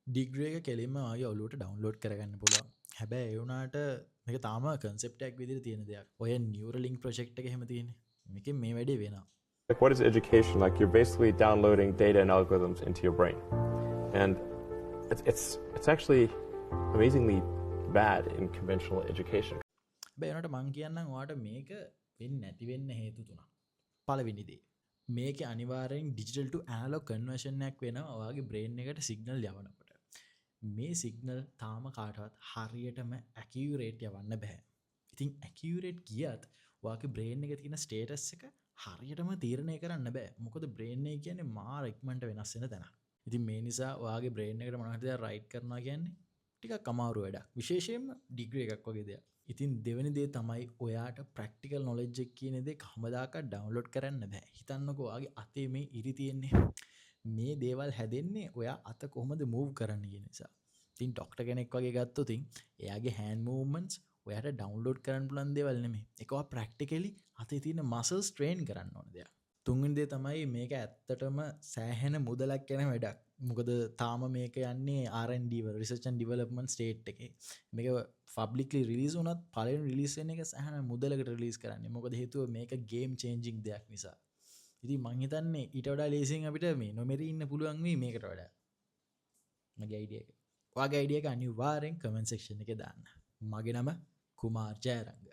Degree එක කෙලින්ම ආය ඔලුවට ඩවන්ලෝඩ් කරගන්න පුළුවන්. හැබැයි ඒ වුණාට මේක තාම කන්සෙප්ට් එකක් විදිහට තියෙන දෙයක්. ඔය නියුරලින්ක් ප්‍රොජෙක්ට් එක එහෙම තියෙන්නේ. මේකෙන් මේ වැඩේ වෙනවා. Like, what is education? Like, you're basically downloading data and algorithms into your brain. And it's actually amazingly bad in conventional education. හැබැයි උනාට මං කියන්නම් ඔයාට මේක වෙන්නේ නැති වෙන්න හේතු තුනක්. පළවෙනි දේ මේක අනිවාර්යෙන් ඩිජිටල් ටු ඇනලොග් කන්වර්ෂන් එකක් වෙනවා ඔයාගේ බ්‍රේන් එකට සිග්නල් යවනකොට. මේ සිග්නල් තාම කාටවත් හරියටම ඇකියුරේට් යවන්න බෑ. ඉතින් ඇකියුරේට් ගියත් ඔයාගේ බ්‍රේන් එකේ තියෙන ස්ටේටස් එක හරියටම තීරණය කරන්න බෑ. මොකද බ්‍රේන් එක කියන්නේ මාර ඉක්මනට වෙනස් වෙන තැනක්. ඉතින් මේ නිසා ඔයාගේ බ්‍රේන් එකට මොනවද දෙයක් රයිට් කරනවා කියන්නේ ටිකක් අමාරු වැඩක්. විශේෂයෙන්ම ඩිග්‍රී එකක් වගේ දෙයක්. ඉතින් දෙවෙනි දේ තමයි ඔයාට ප්‍රැක්ටිකල් නොලෙජ් එක කියන දේ කවදාකවත් ඩවුන්ලෝඩ් කරන්න බෑ. හිතන්නකෝ ඔයාගේ අතේ මේ ඉරි තියෙන්නේ. මේ දේවල් හැදෙන්නේ ඔයා අත කොහොමද මූව් කරන්න කියන නිසා. ඉතින් ඩොක්ටර් කෙනෙක් වගේ ගත්තොත් එයාගේ හෑන්ඩ් මූව්මන්ට්ස් ඔයාට ඩවුන්ලෝඩ් කරන්න පුළුවන් දේවල් නෙමෙයි. ඒක ඔයා ප්‍රැක්ටිකලි අතේ තියෙන මසල්ස් ට්‍රේන් කරන්න ඕන දෙයක්. තුන්වෙනි දේ තමයි මේක ඇත්තටම සෑහෙන මුදලක් යන වැඩක්. මොකද තාම මේක යන්නේ R&D වල රිසර්ච් ඇන්ඩ් ඩෙවලොප්මන්ට් ස්ටේට් එකේ. මේක පබ්ලික්ලි රිලීස් වුණත් පළවෙනි රිලීස් වෙන එක සෑහෙන මුදලකට රිලීස් කරන්නේ. මොකද හේතුව මේක ගේම් චේන්ජින් දෙයක් නිසා. ඉතින් මං හිතන්නේ ඊට වඩා ලේසියෙන් අපිට මේ නොමෙරි ඉන්න පුළුවන් වෙයි මේකට වඩා. මගේ අයිඩියා එක. ඔයාගේ අයිඩියා එක අනිවාර්යෙන් කමෙන්ට් සෙක්ෂන් එකේ දාන්න. මගේ නම කුමාර් ජයරංග.